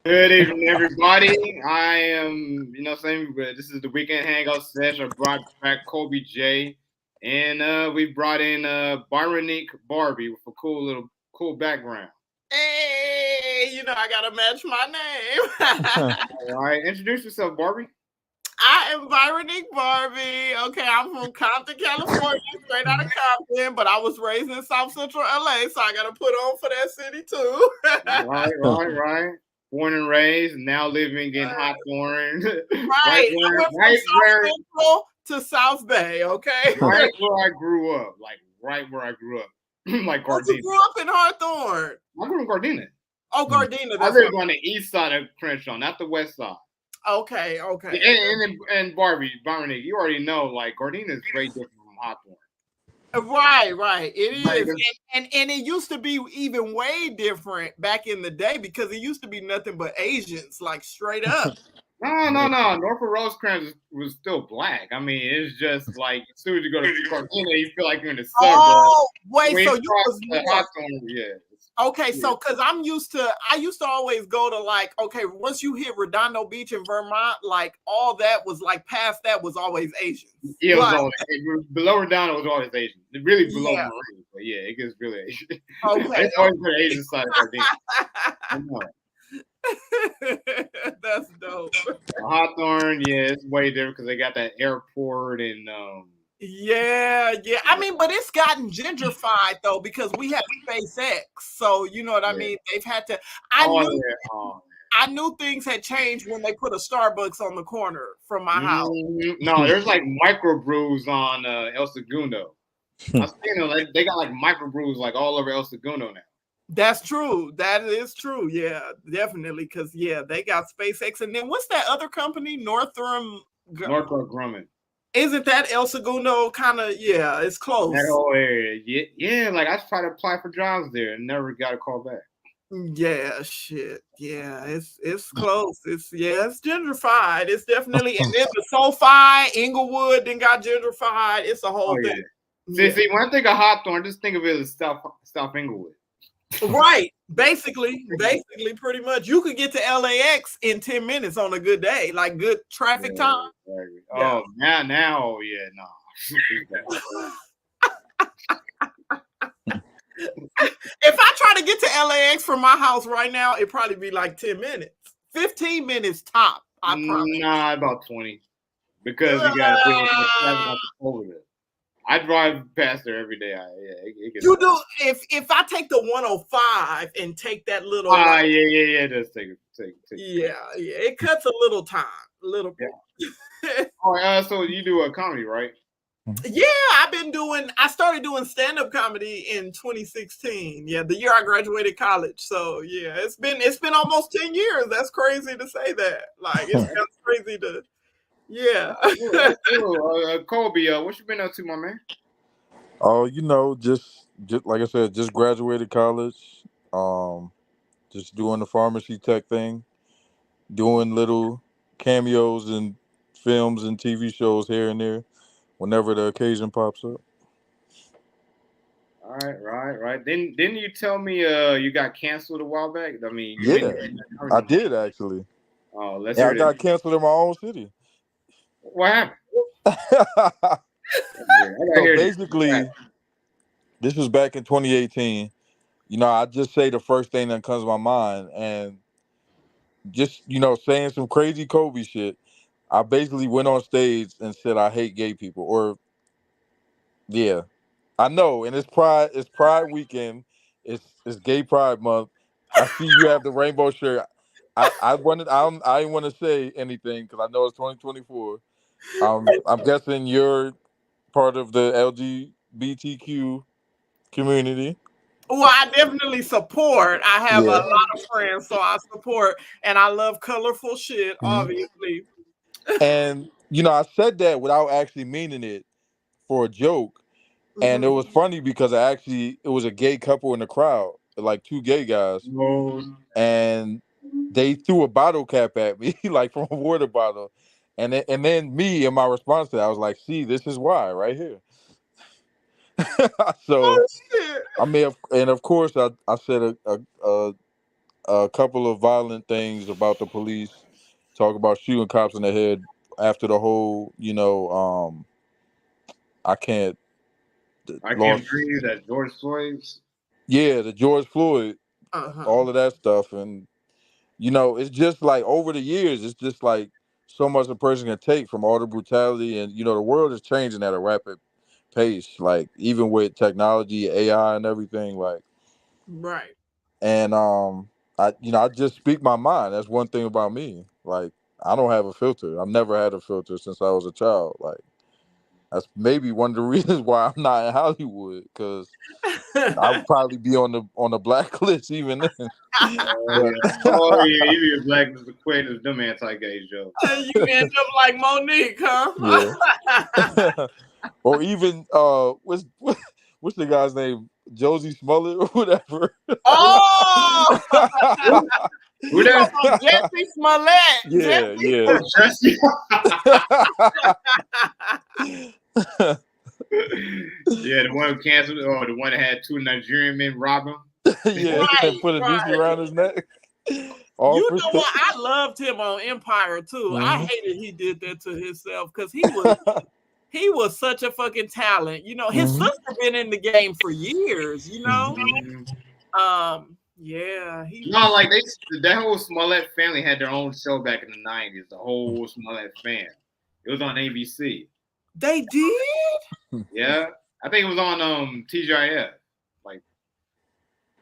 Good evening, everybody. I am, saying this is the weekend hangout session. I brought back Kobe J, and we brought in Bryonique Barbie with a cool background. Hey, I gotta match my name. All right, introduce yourself, Barbie. I am Bryonique Barbie. Okay, I'm from Compton, California, straight out of Compton, but I was raised in South Central LA, so I gotta put on for that city too. Right. Born and raised, now living in Hawthorne. Right. I went from South Central to South Bay, okay? Right where I grew up. Like right where I grew up. Like Gardena. You grew up in Hawthorne. I grew in Gardena. Oh, Gardena. I lived on the east side of Crenshaw, not the west side. Okay. And Bryonique, you already know, like Gardena is very different from Hawthorne. Right. It is. And it used to be even way different back in the day because it used to be nothing but Asians, like straight up. No. Norfolk Rosecrans was still black. I mean, it's just like as soon as you go to Gardena, you feel like you're in the suburbs. Oh, wait, so you was more. Hawthorne, yeah. Okay, so because I used to always go to like, okay, once you hit Redondo Beach in Vermont, like all that was like past that was always Asian. Yeah, it was always below Redondo was always Asian. Really below Marine, but yeah, it gets really Asian. Okay, it's always been Asian side of Gardena. That's dope. Hawthorne, yeah, it's way different because they got that airport and Yeah. I mean, but it's gotten gentrified though because we have SpaceX, so you know what I mean. They've had to. I knew things had changed when they put a Starbucks on the corner from my house. No, there's like microbrews on El Segundo. I've seen them. They got like microbrews like all over El Segundo now. That's true. That is true. Yeah, definitely. Because they got SpaceX, and then what's that other company? Northrop Grumman. Isn't that El Segundo kind of? Yeah, it's close. That whole area. Yeah. Like I tried to apply for jobs there and never got a call back. Yeah, shit. Yeah, it's close. It's gentrified. It's definitely, and then the SoFi, Inglewood, then got gentrified. It's a whole thing. See, when I think of Hawthorne, just think of it as South Inglewood. Right. Basically, pretty much. You could get to LAX in 10 minutes on a good day, like good traffic time. Oh, now, yeah, no. If I try to get to LAX from my house right now, it'd probably be like 10 minutes. 15 minutes top. I promise. Nah, about 20. Because you got to deal with over there. I drive past there every day. You do if I take the 105 and take that little. Just take it. Yeah, it cuts a little time, a little bit. Yeah. All right, so you do a comedy, right? Yeah, I started doing stand-up comedy in 2016. Yeah, the year I graduated college. So yeah, it's been almost 10 years. That's crazy to say that. Like it's kind of crazy to. Yeah. Kobe, what you been up to, my man? Oh, just like I said, just graduated college. Just doing the pharmacy tech thing, doing little cameos in films and TV shows here and there, whenever the occasion pops up. All right. Didn't you tell me you got canceled a while back? I mean, I did actually. Oh, let's hear I got canceled in my own city. What happened? So basically, this was back in 2018. I just say the first thing that comes to my mind, and just saying some crazy Kobe shit. I basically went on stage and said I hate gay people, or I know, and it's Pride weekend, it's Gay Pride Month. I see you have the rainbow shirt. I didn't want to say anything because I know it's 2024. I'm guessing you're part of the LGBTQ community. Well, I definitely support. I have a lot of friends, so I support, and I love colorful shit, obviously. And I said that without actually meaning it for a joke, and it was funny because it was a gay couple in the crowd, like two gay guys, and they threw a bottle cap at me, like from a water bottle. And then me, in my response to that, I was like, see, this is why right here. So, I mean, and of course, I said a couple of violent things about the police. Talk about shooting cops in the head after the whole, I can't I can't lost. breathe. That George Floyd's. Yeah, the George Floyd, Uh-huh. all of that stuff, and it's just like over the years, it's just like so much a person can take from all the brutality, and the world is changing at a rapid pace, like even with technology, AI, and everything, like, Right. and I just speak my mind. That's one thing about me. Like, I don't have a filter. I've never had a filter since I was a child. Like, that's maybe one of the reasons why I'm not in Hollywood, because I would probably be on the blacklist even then. Oh But yeah. Oh yeah. You be a black as the queen of them anti-gay jokes. And you end up like Monique, yeah. huh? Or even what's the guy's name? Josie Smollett or whatever. Oh, Who you that? talking about Jesse Smollett? yeah, Jesse. Oh, Jesse. yeah. Yeah, the one who canceled, or the one that had two Nigerian men rob him. Yeah, and Right, put a noose right. around his neck. All You for know what? I loved him on Empire too. I Mhm. hated he did that to himself because he was such a fucking talent. You know, his Mhm. sister been in the game for years. You know, Mhm. yeah, he. No, like that whole Smollett family had their own show back in the '90s. The whole Smollett fam. It was on ABC. They did. Yeah, I think it was on TGIF. Like,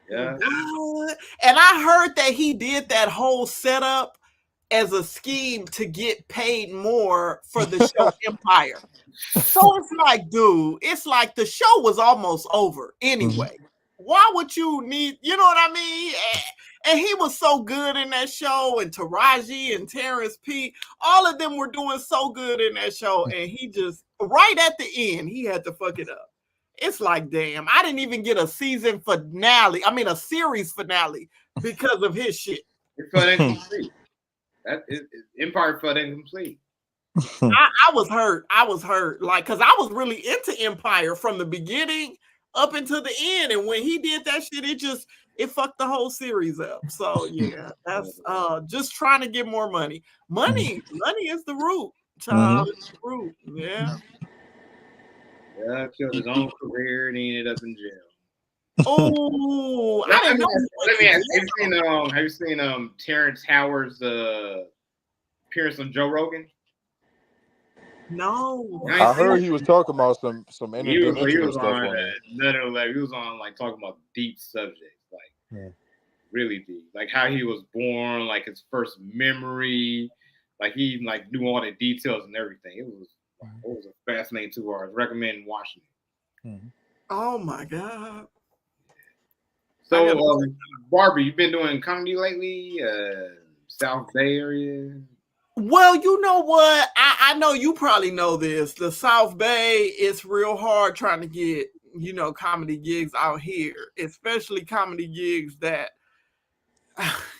yeah. What? And I heard that he did that whole setup as a scheme to get paid more for the show Empire. So it's like, dude, it's like the show was almost over Mhm. anyway. Why would you need, you know what I mean? And he was so good in that show, and Taraji and Terrence P, all of them were doing so good in that show, and he just right at the end, he had to fuck it up. It's like, damn, I didn't even get a season finale. I mean, a series finale because of his shit. It felt incomplete. Empire felt incomplete. I was hurt. I was hurt. Like, because I was really into Empire from the beginning up until the end. And when he did that shit, it fucked the whole series up. So yeah, that's just trying to get more money. Money is the root. Child, it's the root. Yeah. Yeah, killed his own career and he ended up in jail. Oh, I Let didn't me know ask, he went let to me ask. jail. Have you seen Terrence Howard's appearance on Joe Rogan? No. I ain't I seen heard it. he was talking about some He was interdimensional stuff on on there. another level. He was on like talking about deep subjects, like Yeah. really deep, like how he was born, like his first memory, like he like knew all the details and everything. It was a fascinating 2 hours. Recommend watching it. Mhm. Oh my God. I So, gotta Barbie, you've been doing comedy lately, South Bay area. Well, you know what? I know you probably know this. The South Bay, it's real hard trying to get, comedy gigs out here, especially comedy gigs that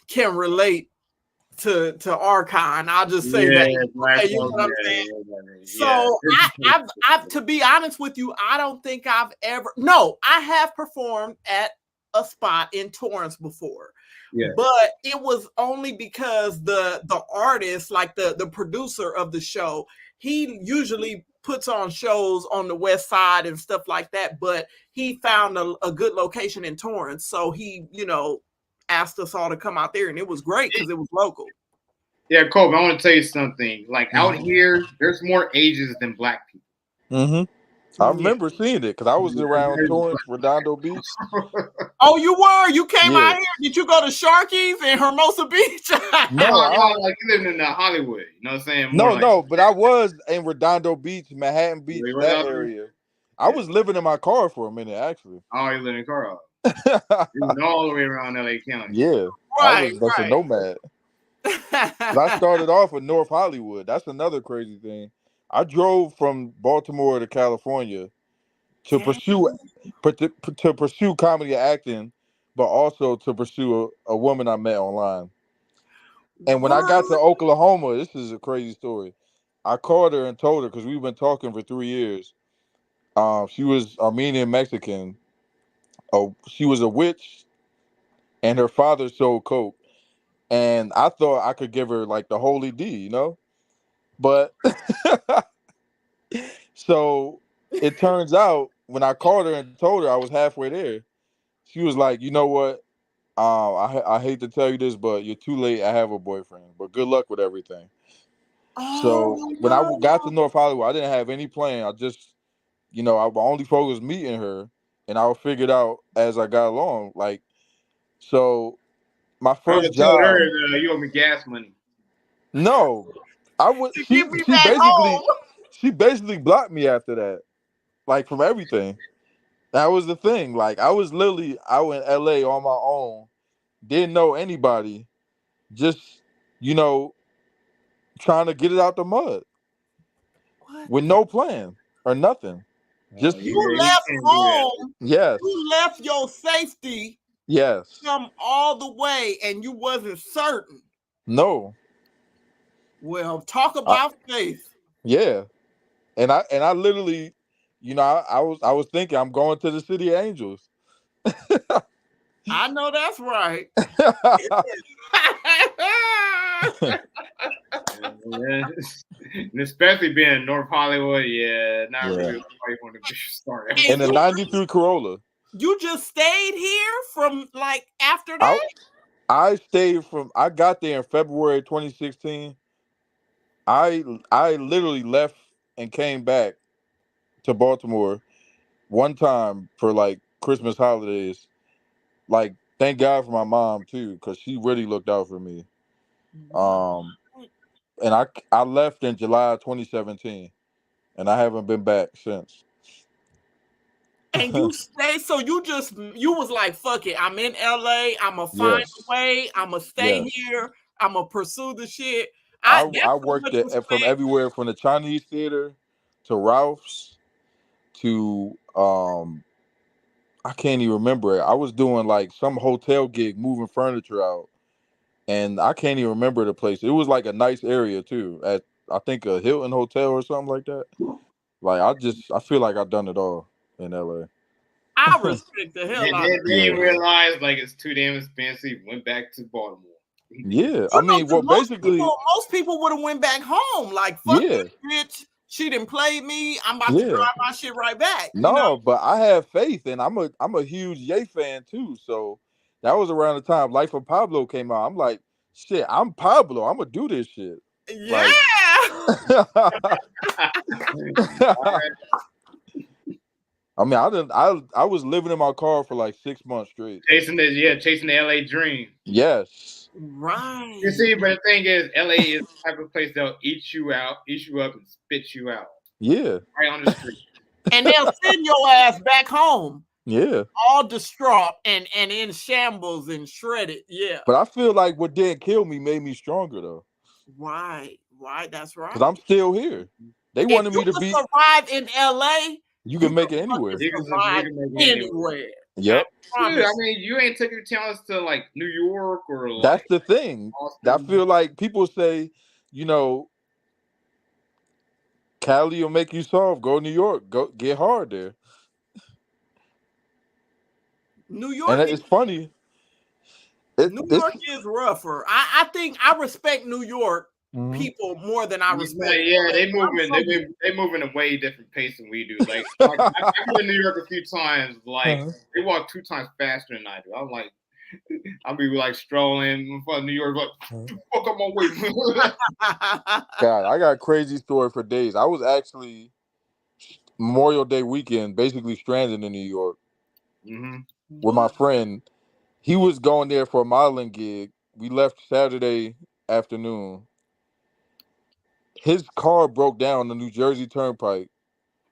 can relate to our kind. I'll just say Yeah, that. Black Okay, you know folks. what I'm saying? So to be honest with you, I don't think I've ever. No, I have performed at a spot in Torrance before. Yeah. But it was only because the artist, like the producer of the show, he usually puts on shows on the west side and stuff like that, but he found a good location in Torrance, so he asked us all to come out there, and it was great because it was local. Yeah, Kobe, I want to tell you something. Like out here, there's more Asians than black people. Mm-hmm. I Yeah. remember seeing it because I was around Torrance, Redondo Beach. Oh, you were? You came Yeah. out here? Did you go to Sharky's in Hermosa Beach? No, Like you living in Hollywood. You know what I'm saying? More no, like no, but I was in Redondo Beach, Manhattan Beach, you were that out there? area. I was living in my car for a minute, actually. Oh, you live in Carl. You was all the way around LA County. Yeah, I Right, was just a right. nomad. But I started off in North Hollywood. That's another crazy thing. I drove from Baltimore to California to Dang. pursue comedy acting, but also to pursue a woman I met online. And when I got to What? Oklahoma, this is a crazy story. I called her and told her because we've been talking for 3 years. She was Armenian Mexican. Oh, she was a witch, and her father sold coke, and I thought I could give her like the holy D, but so it turns out when I called her and told her I was halfway there, she was like, you know what? I hate to tell you this, but you're too late. I have a boyfriend, but good luck with everything. So Oh when I got to no. North Hollywood, I didn't have any plan. I just, I my only focus was meeting her, and I figured out as I got along. Like, so my I would first have told her job, you owe me gas money. no, I would. To She get me she back basically home. she basically blocked me after that, like from everything. That was the thing. Like I was literally out in LA on my own, didn't know anybody, just you know trying to get it out the mud What with the? no plan or nothing. Oh Just yeah, You you left can't do that. home. yes, You left your safety yes, come all the way and you wasn't certain. no, Well, talk I, about faith. yeah, and I literally, I was thinking I'm going to the City of Angels. I know that's right. Yeah. And especially being in North Hollywood, yeah, not Yeah, really a place want to start in And a everything. '93 Corolla. you just stayed here from like after I that? I stayed from I got there in February 2016. I literally left and came back to Baltimore one time for like Christmas holidays. Like thank God for my mom too, because she really looked out for me. Wow. And I left in July 2017, and I haven't been back since. And you stay, so you was like, fuck it, I'm in LA, I'ma find a Yes, way, I'ma stay yes. here, I'ma pursue the shit. I That's so worked much from respect. everywhere from the Chinese theater to Ralph's to I can't even remember it. I was doing like some hotel gig moving furniture out, and I can't even remember the place. It was like a nice area too, at I think a Hilton Hotel or something like that. Like I feel like I've done it all in LA. I respect the Then hell out of they Yeah, realized like it's too damn expensive. Went back to Baltimore. yeah. I mean, well, 'cause basically, most people would have went back home. Like, fuck yeah, this bitch. She didn't play me. I'm about to yeah. drive my shit right back. No, but I have faith, and I'm a huge Ye fan too. So that was around the time Life of Pablo came out. I'm like, shit, I'm Pablo. I'm gonna do this shit. Yeah. Like, I mean, I was living in my car for like 6 months straight. Chasing the LA dream. Yes. You Right. see, but the thing is, LA is the type of place that'll eat you up, and spit you out Yeah. right on the street. And they'll send your ass back home, Yeah. all distraught and in shambles and shredded. Yeah. But I feel like what didn't kill me made me stronger though, Right. Right. That's because I'm right. still here. They If wanted you me to can be. survive in LA, You you can can make it anywhere. fucking You survive can make it anyway. anywhere. I Yep. Shit, I promise. mean, you ain't taking your talents to like New York or That's like the thing. I Austin. feel like people say, you know, Cali will make you soft. Go to New York. Go get hard there. New And York it's funny. It New this. York is rougher. I think I respect New York Mhm. people more than I respect Yeah, LA. I'm so they moving a way different pace than we do. Like I've been to New York a few times. Like Uh-huh. they walk 2 times faster than I do. I'm like, I'll be like strolling from New York, like fuck up my way. God, I got a crazy story for days. I was actually Memorial Day weekend, basically stranded in New York hmm with my What? friend. He was going there for a modeling gig. We left Saturday afternoon. His car broke down on the New Jersey Turnpike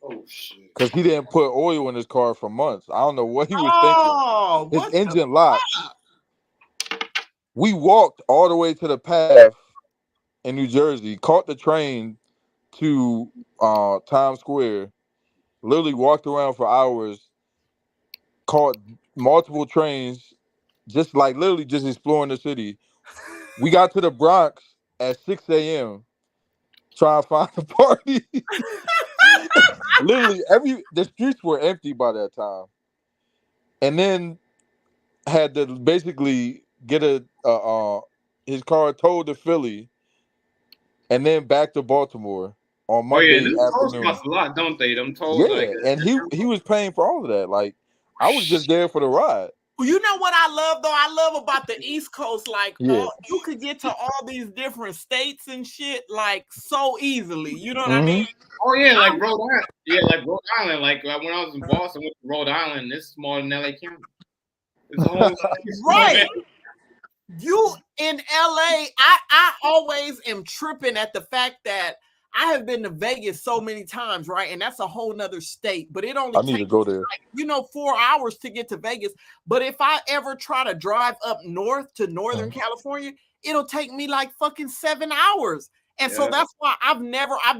Oh shit! because he didn't put oil in his car for months. I don't know what he was thinking. Oh, His what the engine locked. We walked all the way to the path in New Jersey, caught the train to Times Square, literally walked around for hours, caught multiple trains, just like literally just exploring the city. We got to the Bronx at 6 a.m. trying to find a party. Literally the streets were empty by that time. And then had to basically get his car towed to Philly and then back to Baltimore on Oh yeah, Monday them tolls afternoon. cost a lot, don't they? Them tolls like Yeah, and he was paying for all of that. Like I was just there for the ride. Well, you know what I love though? I love about the East Coast, like Yeah. you could get to all these different states and shit like so easily. You know what I Mm-hmm. mean? oh yeah, like Rhode Island. Yeah, like Rhode Island. Like when I was in Boston, went to Rhode Island. It's smaller than LA County. It's a whole Right. You in LA, I always am tripping at the fact that I have been to Vegas so many times, right? And that's a whole nother state, but it only I need to takes go there. like, 4 hours to get to Vegas. But if I ever try to drive up north to Northern California, it'll take me like fucking 7 hours. And so that's why I've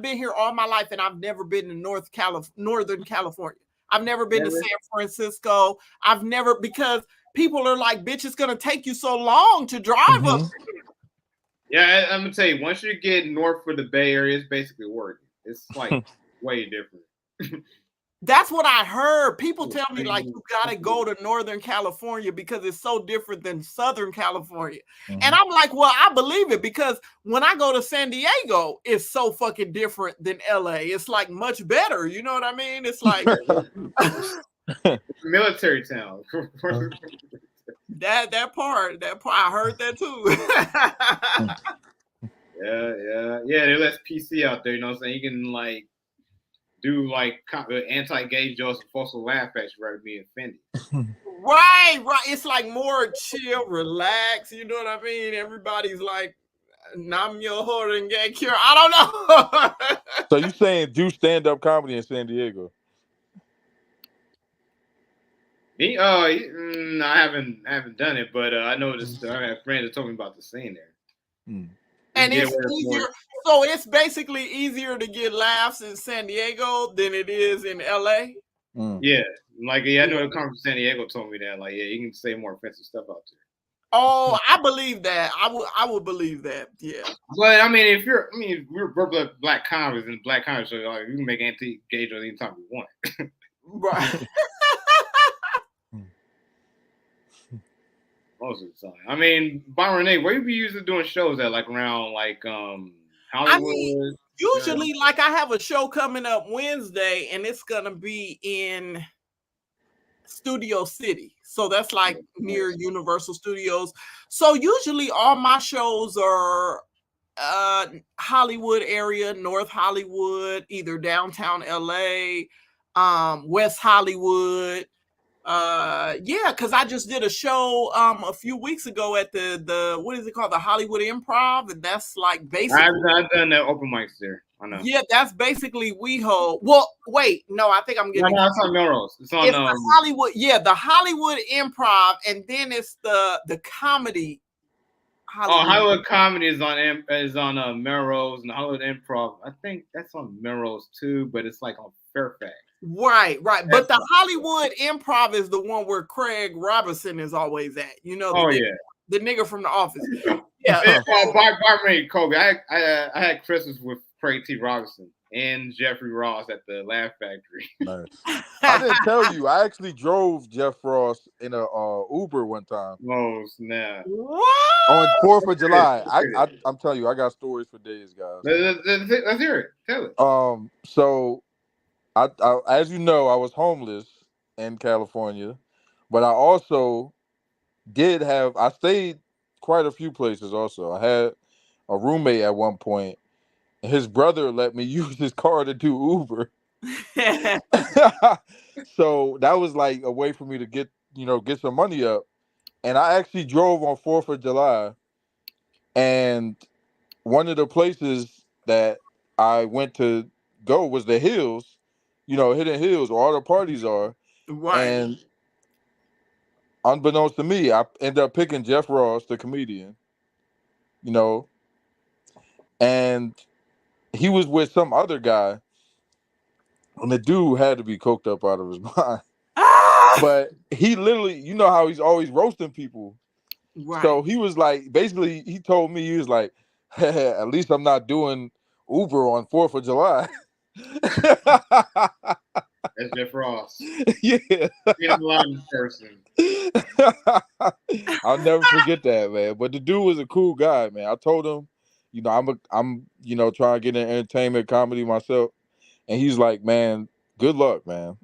been here all my life and I've never been to Northern California. I've never been to San Francisco. I've never, because people are like, bitch, it's gonna take you so long to drive up. Yeah, I'm gonna tell you, once you get north of the Bay Area, it's basically working. It's like way different. That's what I heard. People tell me like you gotta go to Northern California because it's so different than Southern California. And I'm like, well, I believe it because when I go to San Diego, it's so fucking different than LA. It's like much better. You know what I mean? It's like it's a military town. that part, I heard that too. yeah. They're less PC out there. You know what I'm saying? You can like do like anti-gay jokes and folks will laugh at you rather being offended. Right. It's like more chill, relax. You know what I mean? Everybody's like, "Nam yo ho and get cure." I don't know. So you saying do stand-up comedy in San Diego? Me, I haven't done it, but I know this. I have friends that told me about the scene there. And it's easier. So it's basically easier to get laughs in San Diego than it is in LA. Yeah, like I know the conference from San Diego told me that. Like, yeah, you can say more offensive stuff out there. Oh, I believe that. I would believe that. Yeah. But I mean, we're black comics and black comics, so like, you can make anti-gay jokes anytime you want. Right. Most of the time. I mean, Bryonique, where you be usually doing shows at? Like around like Hollywood? I mean, usually, like I have a show coming up Wednesday, and it's gonna be in Studio City. So that's like near Universal Studios. So usually all my shows are Hollywood area, North Hollywood, either downtown LA, West Hollywood. Because I just did a show a few weeks ago at the what is it called, the Hollywood Improv, and that's like basically I've done the open mics there. I know. Yeah, that's basically WeHo. Well, wait, no, I think I'm getting. No, it's on Melrose. It's on the Hollywood. Yeah, the Hollywood Improv, and then it's the comedy. Hollywood Comedy is on Melrose, and the Hollywood Improv. I think that's on Melrose too, but it's like on Fairfax. Right. But the Hollywood Improv is the one where Craig Robinson is always at. You know, the nigga from The Office. Yeah. Barbara Kobe. I had Christmas with Craig T. Robinson and Jeffrey Ross at the Laugh Factory. Nice. I didn't tell you. I actually drove Jeff Ross in a Uber one time. Oh snap! What? On 4th of July. I'm telling you, I got stories for days, guys. Let's hear it. Tell it. So I as you know, I was homeless in California, but I also I stayed quite a few places also. I had a roommate at one point. His brother let me use his car to do Uber. So that was like a way for me to get some money up. And I actually drove on 4th of July. And one of the places that I went to go was the Hills, Hidden Hills, where all the parties are. Right. And unbeknownst to me, I ended up picking Jeff Ross, the comedian, and he was with some other guy, and the dude had to be coked up out of his mind. But he literally, you know how he's always roasting people. Right. So he was like, basically, he told me, he was like, at least I'm not doing Uber on 4th of July. That's Jeff Ross. Yeah. He's a lot of person. I'll never forget that, man. But the dude was a cool guy, man. I told him, I'm trying to get in entertainment comedy myself, and he's like, man, good luck, man.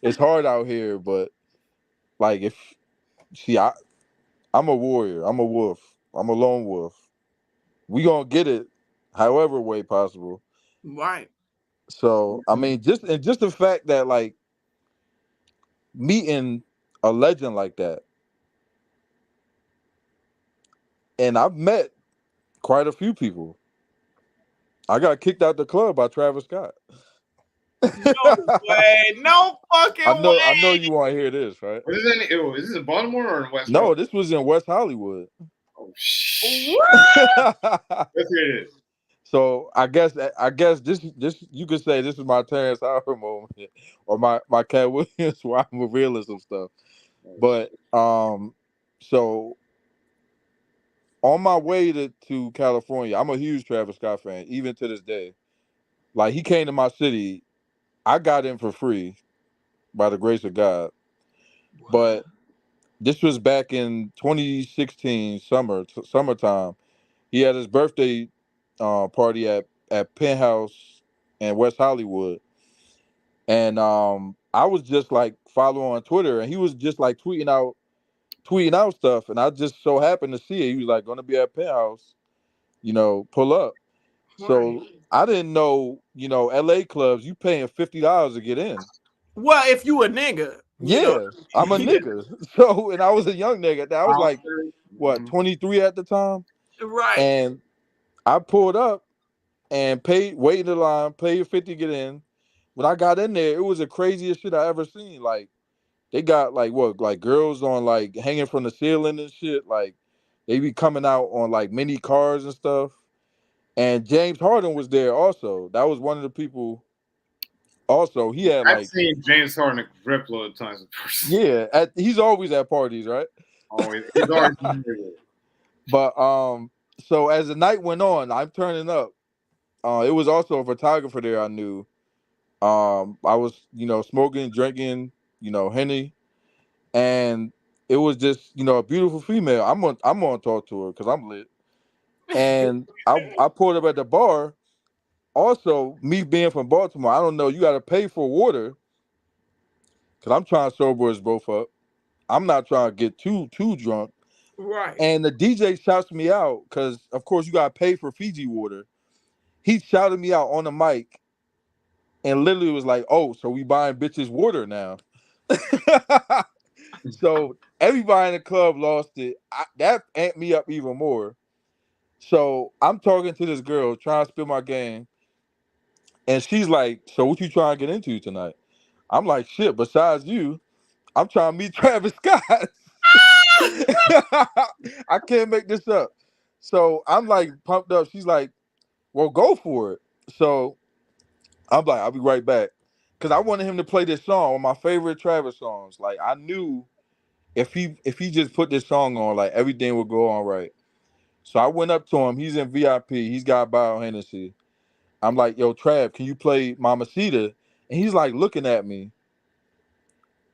It's hard out here, but like if see, I'm a warrior. I'm a wolf. I'm a lone wolf. We gonna get it, however way possible. Right. So I mean, just the fact that like meeting a legend like that, and I've met quite a few people. I got kicked out the club by Travis Scott. No way. No fucking I know way. you want to hear this, right? Is this in Baltimore or in West No, Coast? this was in West Hollywood. Oh shit. What? Let's hear this. So I guess this you could say this is my Terrence Howard moment or my Cat Williams where I'm revealing some stuff. Oh, But shit. so on my way to California, I'm a huge Travis Scott fan, even to this day. Like he came to my city, I got in for free by the grace of God. But this was back in 2016 summertime. He had his birthday party at Penthouse in West Hollywood, and I was just like following on Twitter, and he was just like tweeting out stuff, and I just so happened to see it. He was like going to be at Penthouse, pull up. Right. So I didn't know, LA clubs, you paying $50 to get in. Well, if you a nigga, Yeah, I'm a yeah, nigga. So, and I was a young nigga. I was like, what, 23 at the time? right, And I pulled up and waited in the line, paid 50 to get in. When I got in there, it was the craziest shit I ever seen. Like, they got like what, like girls on like hanging from the ceiling and shit. Like, they be coming out on like mini cars and stuff. And James Harden was there also. That was one of the people. Also, he had I've like, seen James Harden grip load of times in person. yeah, he's always at parties, right? Always, he's always But so as the night went on, I'm turning up. It was also a photographer there I knew. I was, smoking, drinking, Henny, and it was just, a beautiful female. I'm gonna talk to her because I'm lit. And I pulled up at the bar. Also, me being from Baltimore, I don't know. You got to pay for water because I'm trying to sober us both up. I'm not trying to get too drunk. right, And the DJ shouts me out because, of course, you got to pay for Fiji water. He shouted me out on the mic and literally was like, "Oh, so we buying bitches water now?" So everybody in the club lost it. That amped me up even more. So I'm talking to this girl trying to spill my game, and she's like, "So what you trying to get into tonight?" I'm like, "Shit. Besides you, I'm trying to meet Travis Scott." I can't make this up. So I'm like pumped up. She's like, "Well, go for it." So I'm like, "I'll be right back," because I wanted him to play this song, one of my favorite Travis songs. Like I knew if he just put this song on, like everything would go on right. So I went up to him. He's in VIP. He's got Bio Hennessy. I'm like, "Yo, Trav, can you play Mamacita?" And he's like looking at me,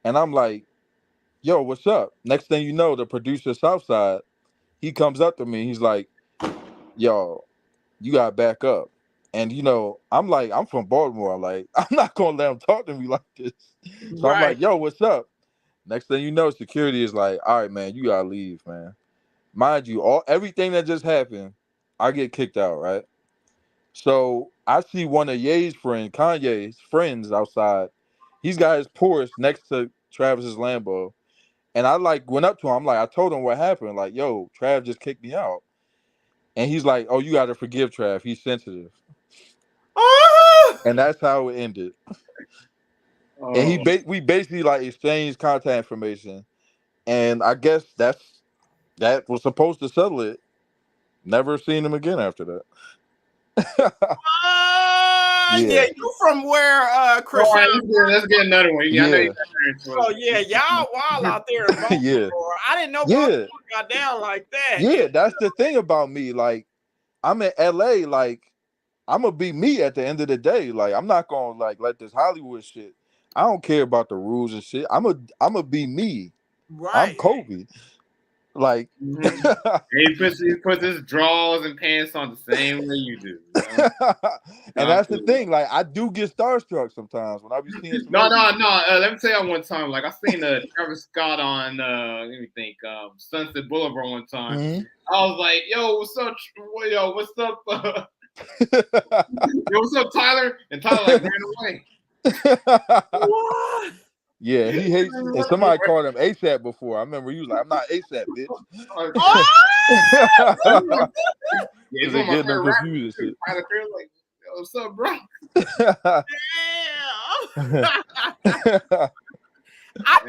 and I'm like, "Yo, what's up?" Next thing you know, the producer Southside, he comes up to me. He's like, "Yo, you gotta back up." And I'm like, I'm from Baltimore. I'm like, I'm not gonna let him talk to me like this. So I'm right, like, "Yo, what's up?" Next thing you know, security is like, "All right, man, you gotta leave, man." Mind you, everything that just happened, I get kicked out, right? So I see one of Kanye's friends outside. He's got his Porsche next to Travis's Lambo. And I like went up to him. I'm like, I told him what happened. Like, yo, Trav just kicked me out. And he's like, "Oh, you gotta forgive Trav. He's sensitive." oh, And that's how it ended. And Oh, we basically like exchanged contact information. And I guess that was supposed to settle it. Never seen him again after that. yeah, Yeah. you from where all Chris? right, let's get another one. I know you Yeah. got Oh yeah, y'all wild out there in Yeah. Baltimore. I didn't know Yeah. Baltimore got down like that. Yeah, Yeah. That's the thing about me. Like, I'm in LA, like, I'm gonna be me at the end of the day. Like, I'm not gonna like let this Hollywood shit. I don't care about the rules and shit. I'm gonna be me. I'm Right. Kobe. Like, He puts his drawers and pants on the same way you do. You know? and that's the thing. Like, I do get starstruck sometimes when I be seeing some. No. Let me tell you one time. Like I seen Travis Scott on let me think, Sunset Boulevard one time. Mm-hmm. I was like, "Yo, what's up? Yo, what's up? Yo, what's up, Tyler?" And Tyler like ran away. What? Yeah, he hates. And somebody called him ASAP before. I remember he was like, "I'm not ASAP, bitch." Oh! Yeah, he's They one of my getting them favorite confused and rappers. Tyler Perry, like, "Yo, what's up, bro?" Damn. I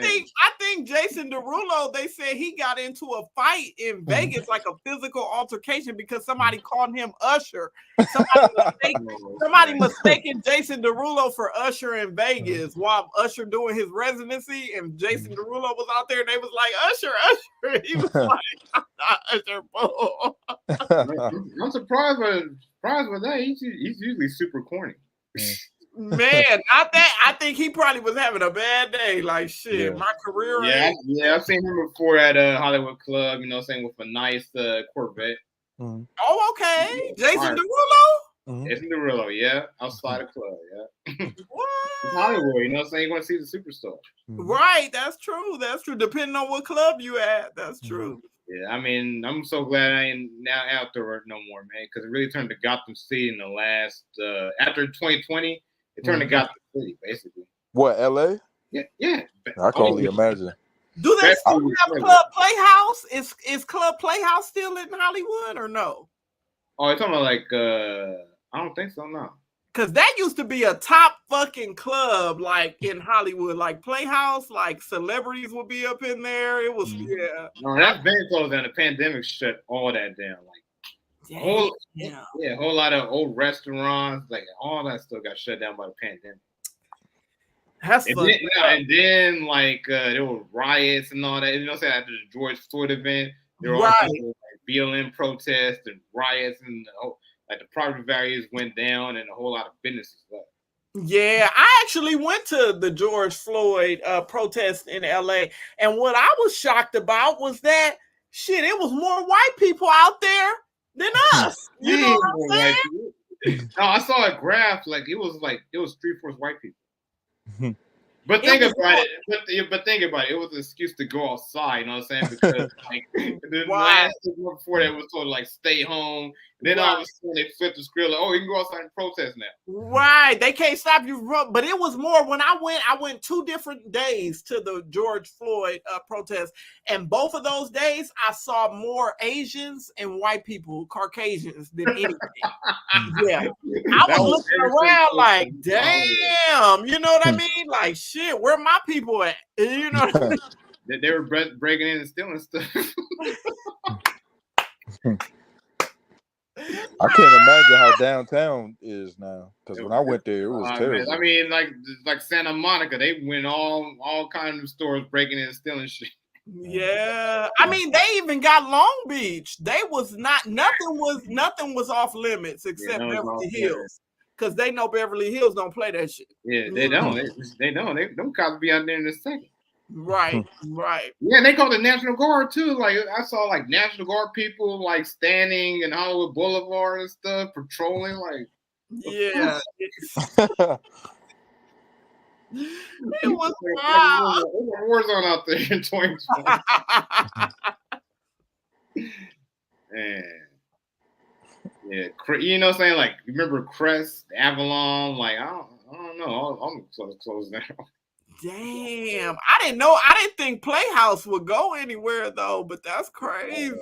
think Jason Derulo, they said he got into a fight in Vegas, like a physical altercation, because somebody called him Usher. Somebody mistaken Jason Derulo for Usher in Vegas while Usher doing his residency, and Jason Derulo was out there, and they was like, Usher. He was like, Usher. I'm surprised with that. He's usually super corny. Man, not that. I think he probably was having a bad day. Like, shit, my career. Yeah, I've seen him before at a Hollywood club, saying with a nice Corvette. Mm-hmm. Oh, okay. Jason Derulo? Mm-hmm. Jason Derulo, yeah. Outside the club, yeah. What? Hollywood, saying you want to see the superstar. Right, that's true. That's true. Depending on what club you at, that's true. Yeah, I mean, I'm so glad I ain't now out there no more, man, because it really turned to Gotham City in the last after 2020. It turned to Gotham City, basically. What, LA? Yeah. I can only imagine. Do they still have Club Playhouse? Is Club Playhouse still in Hollywood or no? Oh, you're talking about like I don't think so, no. Cause that used to be a top fucking club, like in Hollywood, like Playhouse, like celebrities would be up in there. It was No, that's been closed down. The pandemic shut all that down. Like whole lot of old restaurants, like all that stuff got shut down by the pandemic. And then like there were riots and all that. You know what I'm saying? After the George Floyd event, there were also like BLM protests and riots, and like the property values went down, and a whole lot of businesses left. Yeah, I actually went to the George Floyd protest in LA, and what I was shocked about was that shit, it was more white people out there than us. You know what I'm saying? No, I saw a graph, like it was 3/4 white people. But think about it. But think about it. It was an excuse to go outside. You know what I'm saying? Because like the last month before that was told like stay home. Then all of a sudden they flipped the script. Like, oh, you can go outside and protest now. Right. They can't stop you. But it was more when I went 2 different days to the George Floyd protest, and both of those days I saw more Asians and white people, Caucasians, than anything. Yeah, I was looking around like, damn, you know what I mean? Like, shit, where my people at? You know what I mean? They were breaking in and stealing stuff. I can't imagine how downtown is now, because when I went there, it was terrible. Man. I mean, like Santa Monica, they went all kinds of stores breaking in and stealing shit. Yeah, I mean, they even got Long Beach. They was not nothing was off limits except Beverly Hills, because they know Beverly Hills don't play that shit. Yeah, they don't. They don't. Them cops be out there in a second. Right. Yeah, they call the National Guard too. Like I saw like National Guard people like standing in Hollywood Boulevard and stuff, patrolling. Like, yeah, it was wild. It was a war zone out there in 2020. Man. Yeah, you know what I'm saying? Like, remember Crest, Avalon? Like, I don't know. I'm close now. Damn, I didn't think Playhouse would go anywhere though, but that's crazy.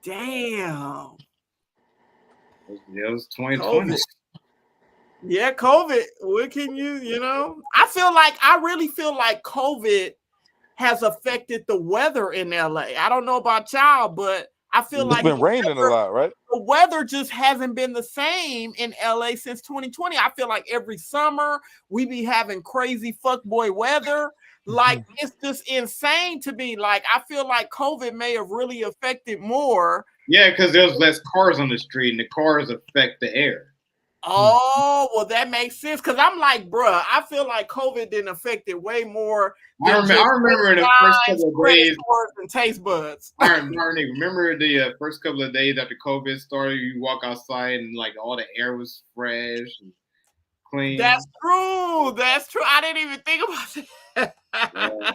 Damn. It was 2020. Yeah, COVID. What can you know? I really feel like COVID has affected the weather in LA. I don't know about y'all, but I feel like it's been raining a lot, right? The weather just hasn't been the same in LA since 2020. I feel like every summer we be having crazy fuckboy weather. Like, it's just insane to me. Like, I feel like COVID may have really affected more. Yeah, because there's less cars on the street, and the cars affect the air. Oh, well, that makes sense. Cause I'm like, bruh, I feel like COVID didn't affect it way more I than just remember in the first guys, couple of credit days. scores, and taste buds. Remember the first couple of days after COVID started, you walk outside and like all the air was fresh and clean. That's true. That's true. I didn't even think about that. Yeah.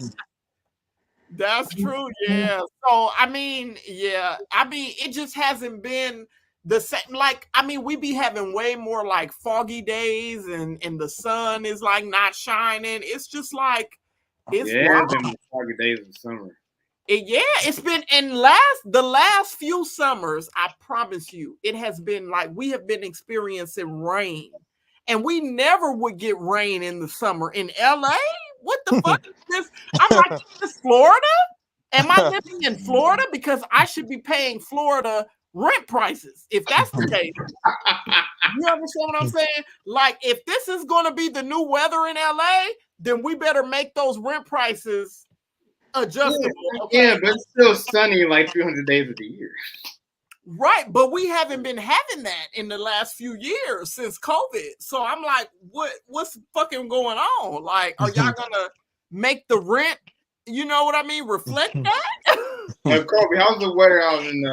That's true. Yeah. So I mean, it just hasn't been the same. Like, I mean, we be having way more like foggy days, and the sun is like not shining. It's just like it's wild. It's been foggy days in summer. It's been the last few summers. I promise you, it has been like we have been experiencing rain, and we never would get rain in the summer in LA. What the fuck is this? I'm like, is this Florida? Am I living in Florida? Because I should be paying Florida rent prices if that's the case. You understand what I'm saying? Like, if this is going to be the new weather in LA, then we better make those rent prices adjustable. Yeah, but it's still sunny like 300 days of the year. Right, but we haven't been having that in the last few years since COVID. So I'm like, what's fucking going on? Like, are y'all gonna make the rent, you know what I mean, reflect that? Kobe, how's the weather out in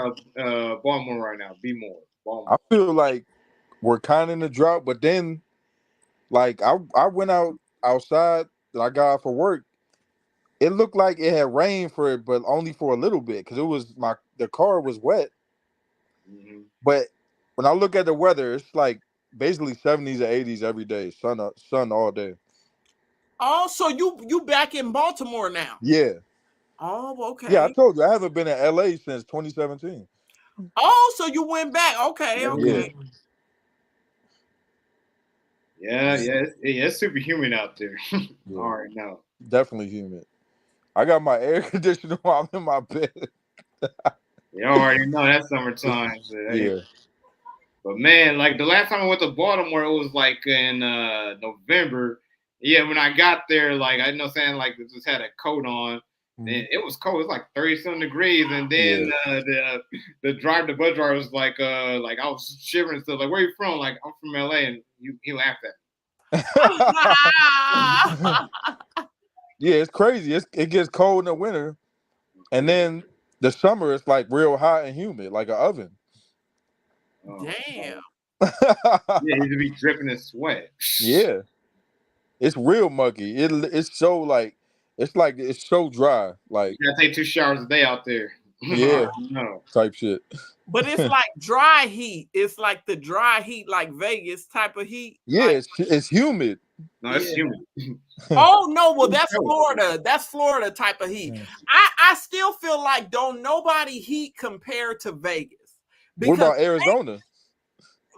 Baltimore right now? Be more. Baltimore. I feel like we're kind of in the drought, but then like I went outside that I got off for work. It looked like it had rained for it, but only for a little bit because it was the car was wet. Mm-hmm. But when I look at the weather, it's like basically 70s or 80s every day, sun all day. Oh, so you back in Baltimore now? Yeah. Oh, okay. Yeah, I told you I haven't been in LA since 2017. Oh, so you went back? Okay. Yeah, it's super humid out there. Yeah. All right, now definitely humid. I got my air conditioner while I'm in my bed. You already know that's summertime. So, yeah. But man, like the last time I went to Baltimore, it was like in November. Yeah, when I got there, like I know saying like I just had a coat on. And it was cold. It was like 30-some degrees, and then the bus driver was like I was shivering and stuff. Like, where you from? Like, I'm from LA, and he laughed at me. Yeah, it's crazy. It gets cold in the winter, and then the summer it's like real hot and humid, like an oven. Damn. Yeah, you be dripping in sweat. Yeah, it's real muggy. It's so like. It's so dry. Like you gotta take 2 showers a day out there. Yeah. Type shit. But it's like dry heat. It's like the dry heat, like Vegas type of heat. Yeah, like, it's humid. No, it's humid. Oh no, well that's Florida. That's Florida type of heat. I still feel like don't nobody heat compared to Vegas. What about Arizona?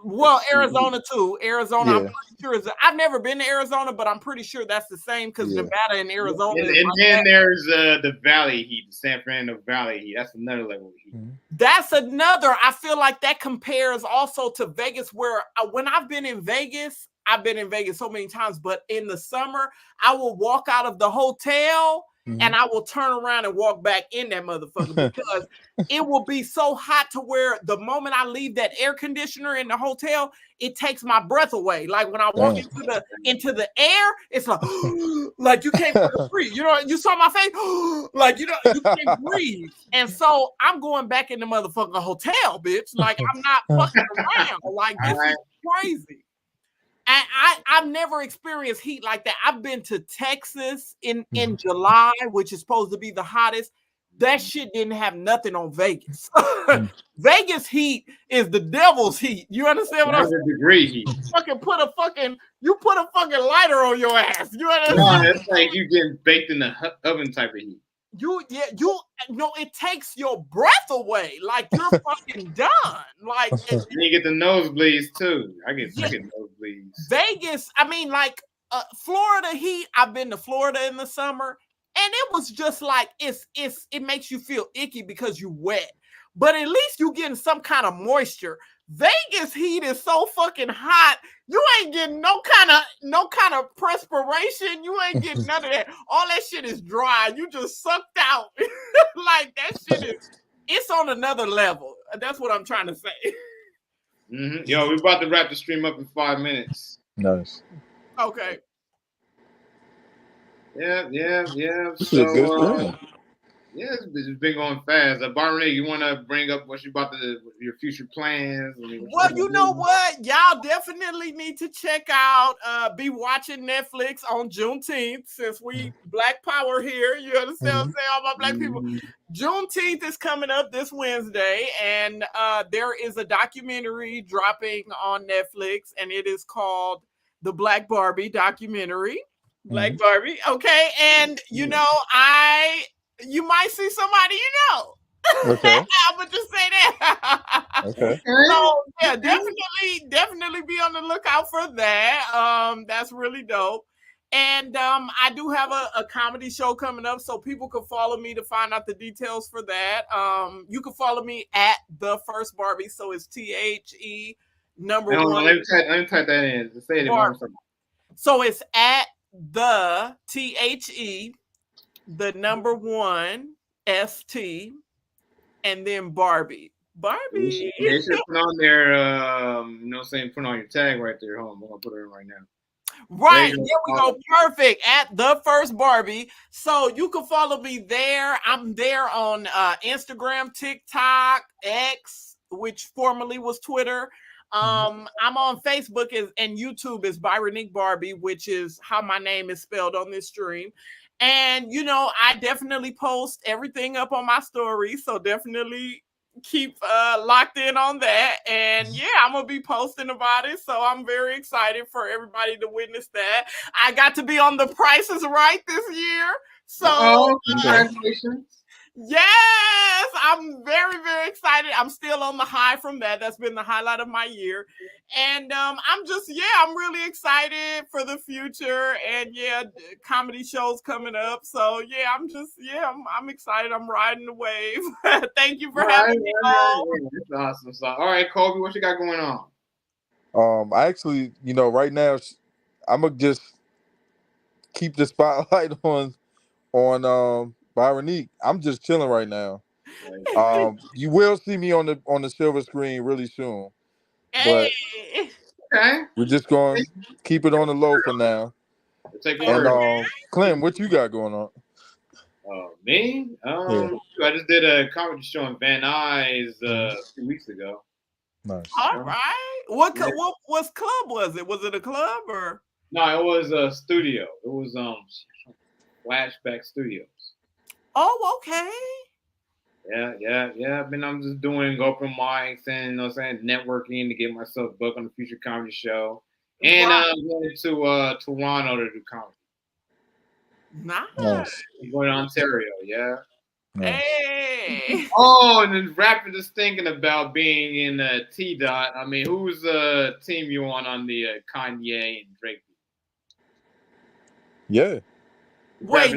Well, Arizona too. Arizona, I'm pretty sure I've never been to Arizona, but I'm pretty sure that's the same because Nevada and Arizona. And then there's the Valley heat, the San Fernando Valley heat. That's another level of heat. That's another. I feel like that compares also to Vegas, where when I've been in Vegas so many times, but in the summer, I will walk out of the hotel and I will turn around and walk back in that motherfucker because it will be so hot to where the moment I leave that air conditioner in the hotel, it takes my breath away. Like when I walk into the air, it's like like you can't breathe. You know, you saw my face, like you can't breathe. And so I'm going back in the motherfucking hotel, bitch. Like I'm not fucking around. Like this is crazy. And I've never experienced heat like that. I've been to Texas in July, which is supposed to be the hottest. That shit didn't have nothing on Vegas. Vegas heat is the devil's heat. You understand what I'm saying? Degree heat. You put a fucking lighter on your ass. You understand? No, it's like you getting baked in the oven type of heat. It takes your breath away. Like you're fucking done. Like and you get the nosebleeds too. I get nosebleeds. Vegas, I mean, like Florida heat. I've been to Florida in the summer, and it was just like it makes you feel icky because you wet. But at least you getting some kind of moisture. Vegas heat is so fucking hot. You ain't getting no kind of perspiration. You ain't getting none of that. All that shit is dry. You just sucked out. Like that shit it's on another level. That's what I'm trying to say. Mm-hmm. Yo, we're about to wrap the stream up in 5 minutes. Nice. Okay. Yeah. This is a good stream. Yeah, it's been going fast. Bryonique, you want to bring up what you about to your future plans? Well, you know what? Y'all definitely need to check out, be watching Netflix on Juneteenth, since we Black Power here. You understand what I'm saying? All my Black people. Juneteenth is coming up this Wednesday, and there is a documentary dropping on Netflix, and it is called The Black Barbie Documentary. Black Barbie, okay? And, you know, you might see somebody you know. Okay. I'm gonna just say that. Okay. So yeah, definitely be on the lookout for that. That's really dope. And I do have a comedy show coming up, so people can follow me to find out the details for that. You can follow me at The First Barbie, so it's THE number one. Let me type that in. Say it one second. So it's at the THE, the number one ST, and then Barbie. They should put on their, you know what I'm saying, put on your tag right there. Hold on, I'm going to put it in right now. Right, there we go. Perfect. At The First Barbie. So you can follow me there. I'm there on Instagram, TikTok, X, which formerly was Twitter. I'm on Facebook and YouTube is Bryonique Barbie, which is how my name is spelled on this stream. And, you know, I definitely post everything up on my story. So definitely keep locked in on that. And yeah, I'm going to be posting about it. So I'm very excited for everybody to witness that. I got to be on The Price is Right this year. So congratulations. Yes, I'm very, very excited. I'm still on the high from that. That's been the highlight of my year. And I'm really excited for the future. And yeah, comedy shows coming up. So yeah, I'm excited. I'm riding the wave. Thank you for having me on. That's awesome. So, all right, Kobe, what you got going on? I actually, you know, right now I'm gonna just keep the spotlight on Bryonique. I'm just chilling right now. You will see me on the silver screen really soon. But we're just going to keep it on the low for now. And Clem, what you got going on? Me? I just did a comedy show in Van Nuys 2 weeks ago. Nice. All right. What club was it? Was it a club or? No, it was a studio. It was Flashback Studios. Oh, okay. Yeah. I'm just doing open mics and, you know what I'm saying, networking to get myself booked on the future comedy show. And I'm going to Toronto to do comedy. Nice. I'm going to Ontario, yeah. Nice. Hey. And then rapping, just thinking about being in T-Dot. I mean, who's team you on the Kanye and Drake? Yeah. Wait,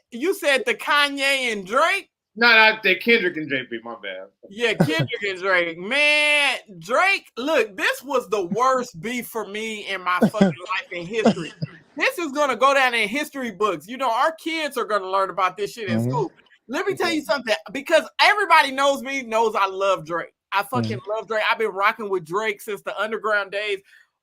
you said the Kanye and Drake? No, not the Kendrick and Drake beat, my bad. Yeah, Kendrick and Drake. Man, Drake, look, this was the worst beef for me in my fucking life in history. This is going to go down in history books. You know, our kids are going to learn about this shit in school. Let me tell you something, because everybody knows I love Drake. I fucking love Drake. I've been rocking with Drake since the underground days,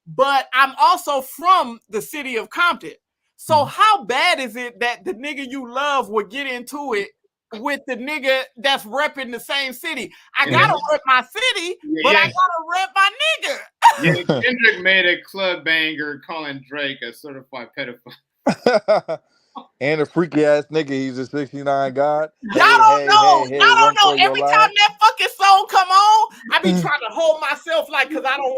but I'm also from the city of Compton. So how bad is it that the nigga you love would get into it with the nigga that's repping the same city? I gotta rep my city, but I gotta rep my nigga. Yeah, Kendrick made a club banger calling Drake a certified pedophile. And a freaky ass nigga. He's a 69 god. Y'all don't know. Every time that fucking song come on, I be trying to hold myself because I don't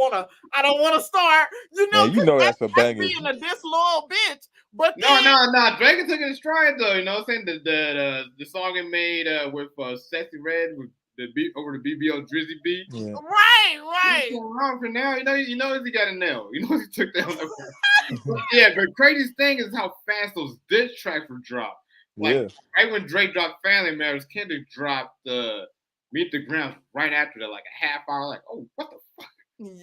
wanna start. You know that's a banger. Being a disloyal bitch. But no. Drake took it in stride though. You know what I'm saying? The song it made with Sexy Red with the beat over the BBO Drizzy beat. Yeah. Right. Wrong for now. You know he got a nail. You know he took that on the Yeah, but craziest thing is how fast those diss tracks were dropped. Right when Drake dropped Family Matters, Kendrick dropped Meet the Ground right after that, like a half hour. Like, oh, what the fuck?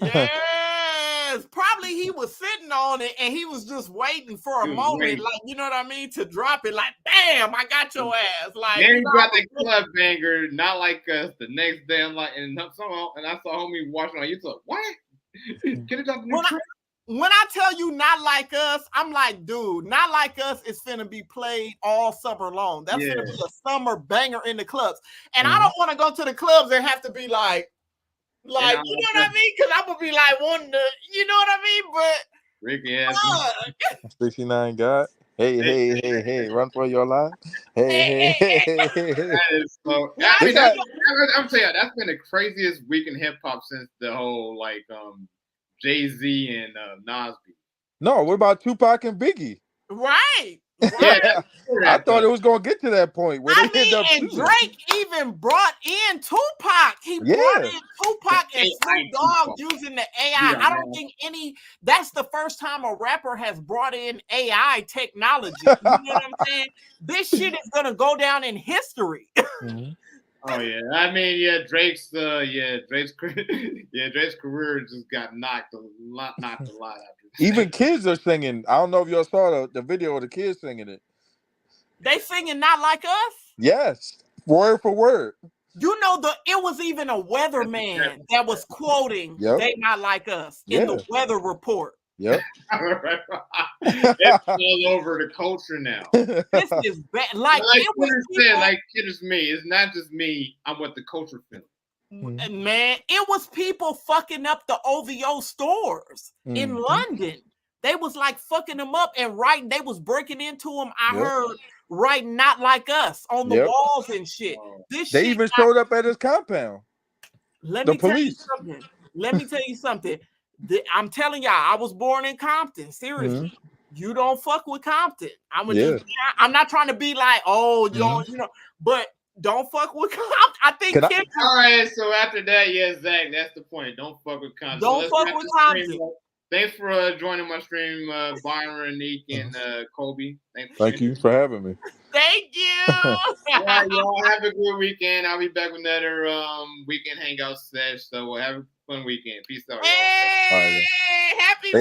Yes, probably he was sitting on it and he was just waiting for a moment, like, you know what I mean, to drop it. Like, bam, I got your ass. Like, Then you he know, got the club banger, not like us. The next day, I'm like, and I saw homie watching on YouTube. What? Get it off the new track? When I tell you Not Like Us, I'm like, dude, Not Like Us is finna be played all summer long. That's finna be a summer banger in the clubs. And I don't want to go to the clubs and have to be like, you know what I mean? Because I'm gonna be like wanting to, you know what I mean? But Ricky 69 God. Hey, run for your life. Hey. That is so. I mean, I'm telling you, that's been the craziest week in hip hop since the whole like Jay-Z and Nas beat. No, what about Tupac and Biggie? Right. Yeah, I thought it was gonna get to that point where they end up and Drake even brought in Tupac. He brought in Tupac and Snoop Dogg using the AI. I don't think that's the first time a rapper has brought in AI technology. You know what I'm saying? This shit is gonna go down in history. Oh yeah, I mean Drake's career just got knocked a lot after. Even kids are singing. I don't know if y'all saw the video of the kids singing it. They singing Not Like Us? Yes, word for word. You know, it was even a weatherman that was quoting They Not Like Us in the weather report. Yep. It's all over the culture now. This is bad. Like Kidder's me. It's not just me. I'm what the culture feels. Man, it was people fucking up the OVO stores in London. They was like fucking them up and writing. They was breaking into them. I heard writing Not Like Us on the walls and shit. They even showed up at his compound. Let me tell you something. I'm telling y'all, I was born in Compton. Seriously. You don't fuck with Compton. I'm not trying to be like, oh, you know, but don't fuck with Compton. I think all right, so after that, Zach, that's the point. Don't fuck with Compton. Don't fuck with Compton. Thanks for joining my stream, Bryonique and Kobe. Thank you for having me. Thank you. All right, y'all have a good weekend. I'll be back with another weekend hangout sesh. So we'll have a fun weekend. Peace out, y'all. Hey, happy